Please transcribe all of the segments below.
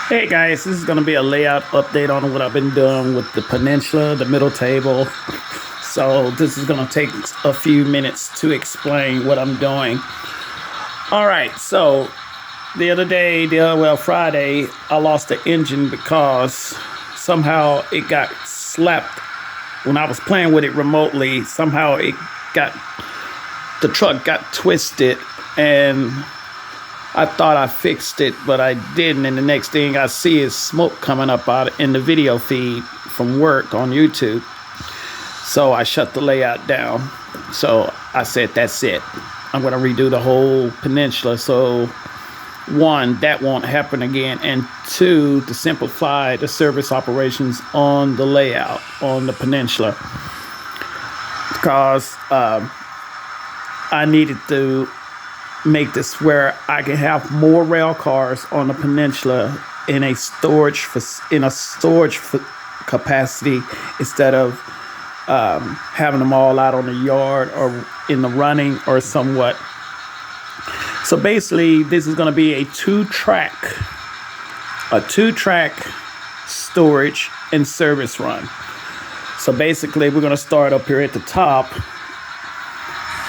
Hey guys, this is going to be a layout update on what I've been doing with the Peninsula, the middle table. So this is going to take a few minutes to explain what I'm doing. All right, so the other day, Friday, I lost the engine because somehow it got slapped when I was playing with it remotely. Somehow the truck got twisted and I thought I fixed it, but I didn't. And the next thing I see is smoke coming up out in the video feed from work on YouTube. So I shut the layout down. So I said, that's it. I'm going to redo the whole Peninsula. So one, that won't happen again. And two, to simplify the service operations on the layout on the Peninsula. Because I needed to make this where I can have more rail cars on the Peninsula in a storage capacity instead of having them all out on the yard or in the running or somewhat. So basically, this is going to be a two-track storage and service run. So basically, we're going to start up here at the top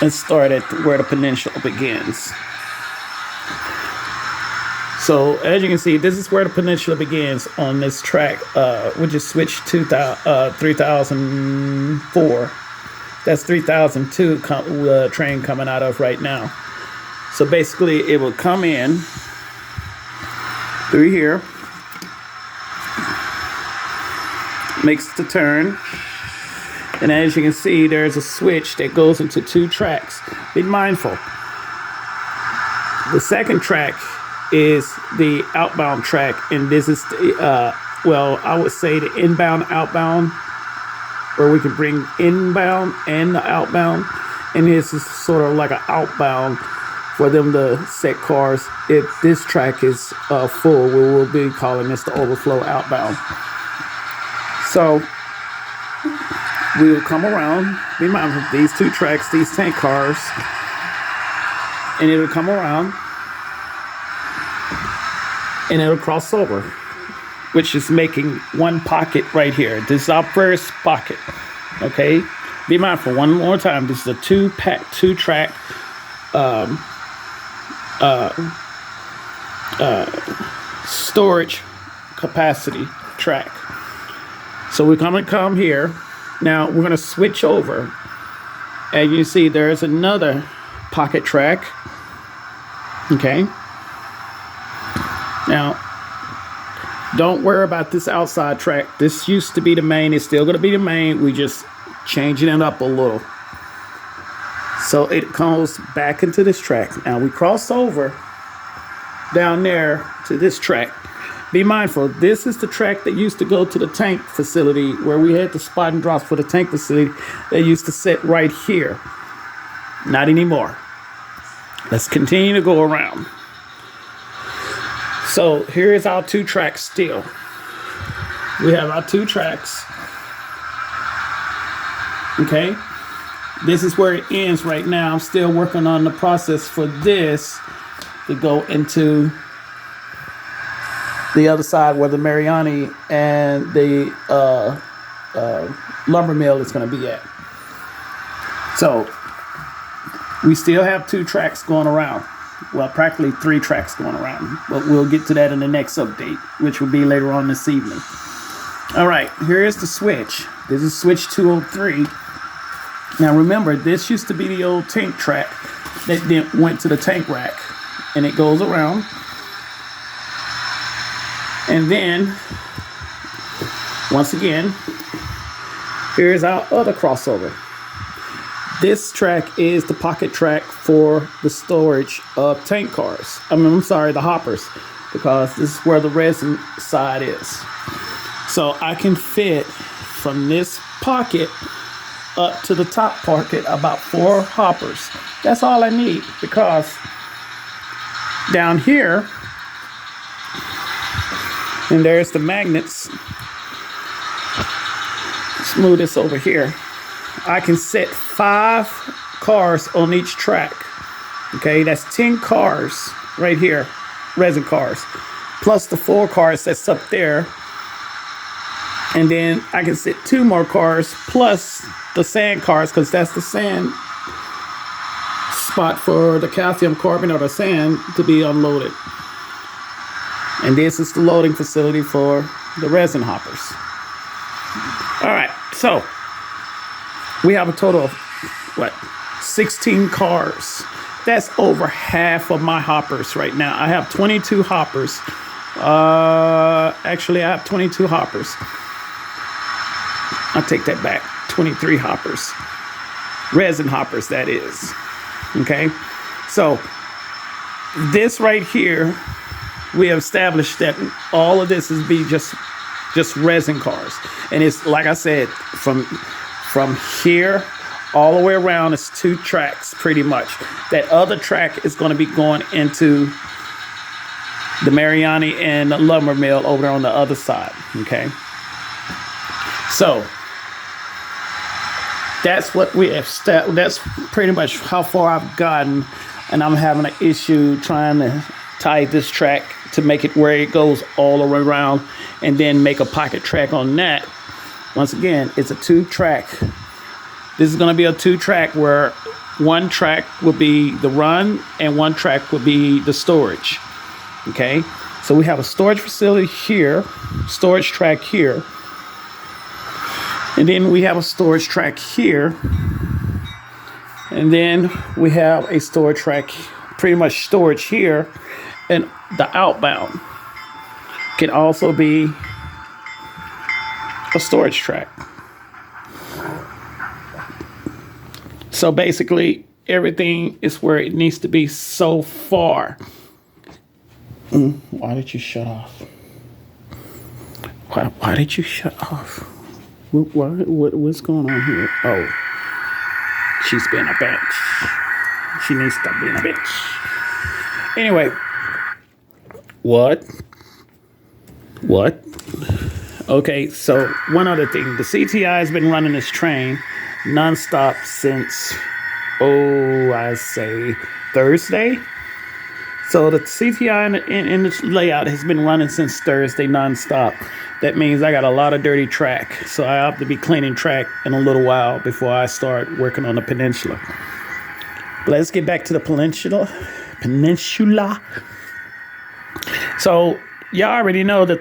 and start at where the Peninsula begins. So as you can see, this is where the Peninsula begins on this track, which is switch 3004. That's 3002 train coming out of right now. So basically, it will come in through here, makes the turn. And as you can see, there's a switch that goes into two tracks. Be mindful. The second track is the outbound track, and this is, I would say the inbound, outbound, where we can bring inbound and the outbound. And this is sort of like an outbound for them to set cars. If this track is full, we will be calling this the overflow outbound. So we will come around, be mindful of these two tracks, these tank cars, and it'll come around and it'll cross over, which is making one pocket right here. This is our first pocket, okay? Be mindful, one more time, this is a two-track storage capacity track. So we're gonna come here. Now we're going to switch over, and you see there's another pocket track. Okay. Now, don't worry about this outside track. This used to be the main. It's still going to be the main. We just changing it up a little. So it goes back into this track. Now we cross over down there to this track. Be mindful, this is the track that used to go to the tank facility where we had the spot and drops for the tank facility. They used to sit right here. Not anymore. Let's continue to go around. So here is our two tracks still. We have our two tracks. Okay. This is where it ends right now. I'm still working on the process for this to go into the other side where the Mariani and the lumber mill is going to be at. So we still have two tracks going around. Well, practically three tracks going around. But we'll get to that in the next update, which will be later on this evening. All right, here is the switch. This is switch 203. Now remember, this used to be the old tank track that then went to the tank rack. And it goes around. And then, once again, here's our other crossover. This track is the pocket track for the storage of tank cars. The hoppers, because this is where the resin side is. So I can fit from this pocket up to the top pocket about 4 hoppers. That's all I need, because down here, and there's the magnets. Let's move this over here. I can set 5 cars on each track. Okay, that's 10 cars right here, resin cars. plus the 4 cars that's up there. And then I can sit 2 more cars plus the sand cars, because that's the sand spot for the calcium carbonate or the sand to be unloaded. And this is the loading facility for the resin hoppers. All right, so we have a total of, 16 cars. That's over half of my hoppers right now. I have 22 hoppers. Actually, I have 22 hoppers. I'll take that back. 23 hoppers. Resin hoppers, that is. Okay? So, this right here, we have established that all of this is be just resin cars. And it's, like I said, from here all the way around, it's 2 tracks pretty much. That other track is going to be going into the Mariani and the lumber mill over there on the other side. Okay? So, that's what we have. That's pretty much how far I've gotten, and I'm having an issue trying to tie this track to make it where it goes all the way around, and then make a pocket track on that. Once again, it's a 2-track. This is going to be a 2-track where 1 track will be the run and 1 track will be the storage. Okay, so we have a storage facility here, storage track here. And then we have a storage track here. And then we have a storage track, pretty much storage here. And the outbound can also be a storage track. So basically, everything is where it needs to be so far. Why did you shut off? Why did you shut off? What's going on here? Oh, she's being a bitch. She needs to stop being a bitch. Anyway, what? Okay, so one other thing. The CTI has been running this train nonstop since, I say Thursday. So the CTI in this layout has been running since Thursday nonstop. That means I got a lot of dirty track. So I have to be cleaning track in a little while before I start working on the Peninsula. But let's get back to the Peninsula. So y'all already know that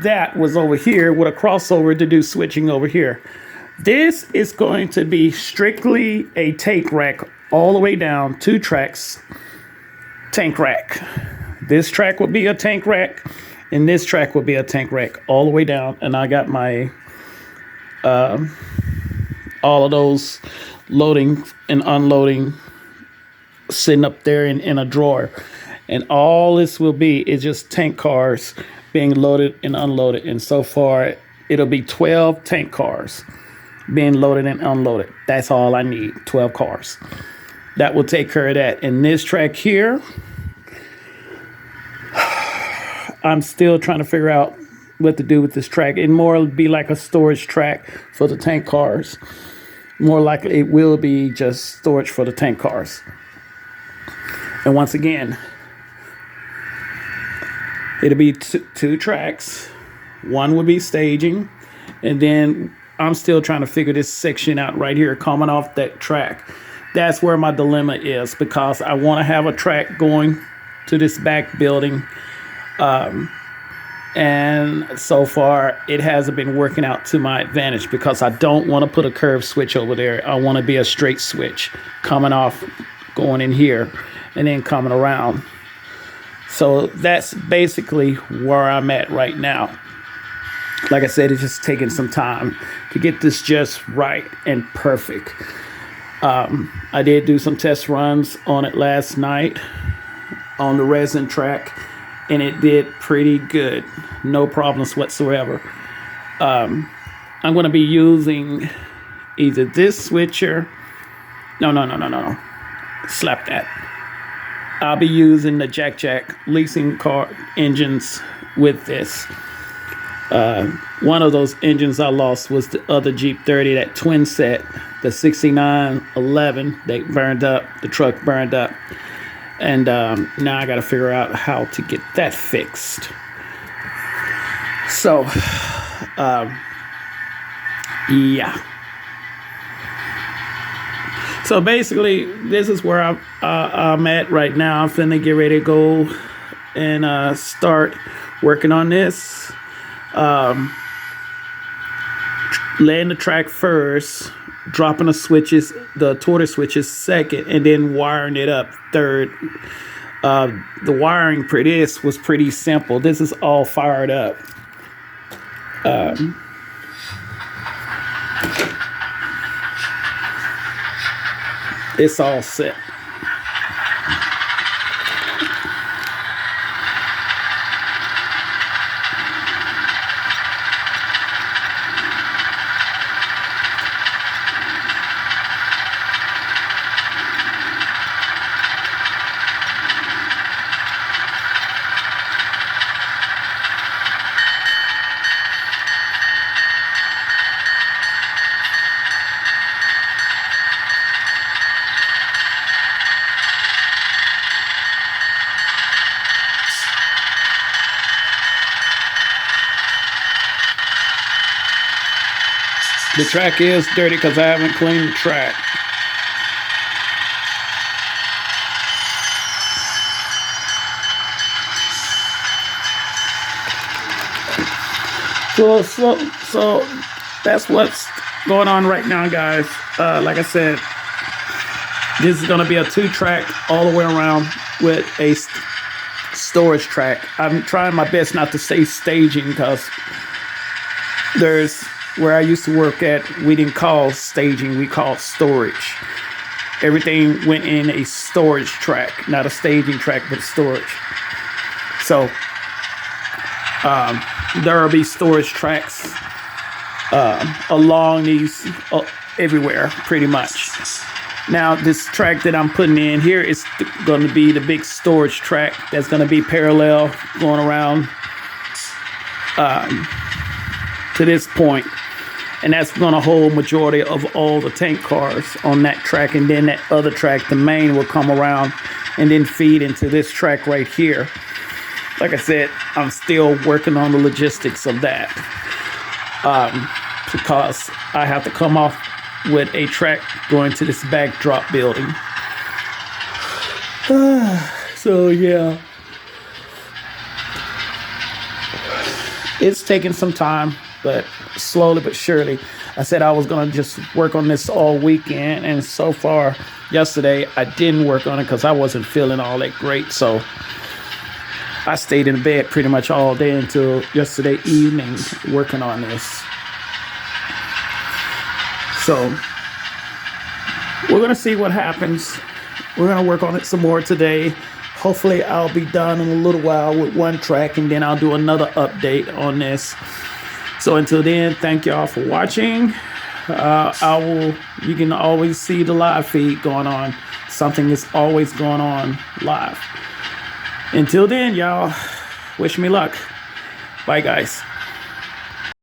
that was over here with a crossover to do switching over here. This is going to be strictly a tank rack all the way down, 2 tracks. Tank rack. This track will be a tank rack, and this track will be a tank rack all the way down. And I got my all of those loading and unloading sitting up there in a drawer. And all this will be is just tank cars being loaded and unloaded. And so far, it'll be 12 tank cars being loaded and unloaded. That's all I need, 12 cars. That will take care of that. And this track here, I'm still trying to figure out what to do with this track. It more will be like a storage track for the tank cars. More likely it will be just storage for the tank cars. And once again, it'll be 2 tracks. 1 will be staging. And then I'm still trying to figure this section out right here coming off that track. That's where my dilemma is, because I want to have a track going to this back building. And so far, it hasn't been working out to my advantage, because I don't want to put a curved switch over there. I want to be a straight switch coming off, going in here, and then coming around. So that's basically where I'm at right now. Like I said, it's just taking some time to get this just right and perfect. I did do some test runs on it last night on the resin track, and it did pretty good. No problems whatsoever. I'm going to be using either this switcher. No. Slap that. I'll be using the Jack leasing car engines with this. One of those engines I lost was the other Jeep 30, that twin set, the 6911. They burned up. The truck burned up. And now I got to figure out how to get that fixed. So, yeah. So basically, this is where I'm at right now. I'm finna get ready to go and start working on this. Laying the track first, dropping the switches, the tortoise switches second, and then wiring it up third. The wiring for this was pretty simple. This is all fired up. It's all set. The track is dirty because I haven't cleaned the track. So that's what's going on right now, guys. Like I said, this is going to be a 2-track all the way around with a storage track. I'm trying my best not to say staging because there's where I used to work at, we didn't call staging, we called storage. Everything went in a storage track, not a staging track, but storage. So there will be storage tracks along these everywhere, pretty much. Now, this track that I'm putting in here is going to be the big storage track that's going to be parallel going around to this point. And that's going to hold majority of all the tank cars on that track. And then that other track, the main, will come around and then feed into this track right here. Like I said, I'm still working on the logistics of that because I have to come off with a track going to this backdrop building. So, yeah. It's taking some time, but slowly but surely. I said I was going to just work on this all weekend, and so far, yesterday, I didn't work on it because I wasn't feeling all that great. So I stayed in bed pretty much all day until yesterday evening working on this. So we're going to see what happens. We're going to work on it some more today. Hopefully I'll be done in a little while with one track, and then I'll do another update on this. So until then, thank y'all for watching. You can always see the live feed going on. Something is always going on live. Until then, y'all, wish me luck. Bye, guys.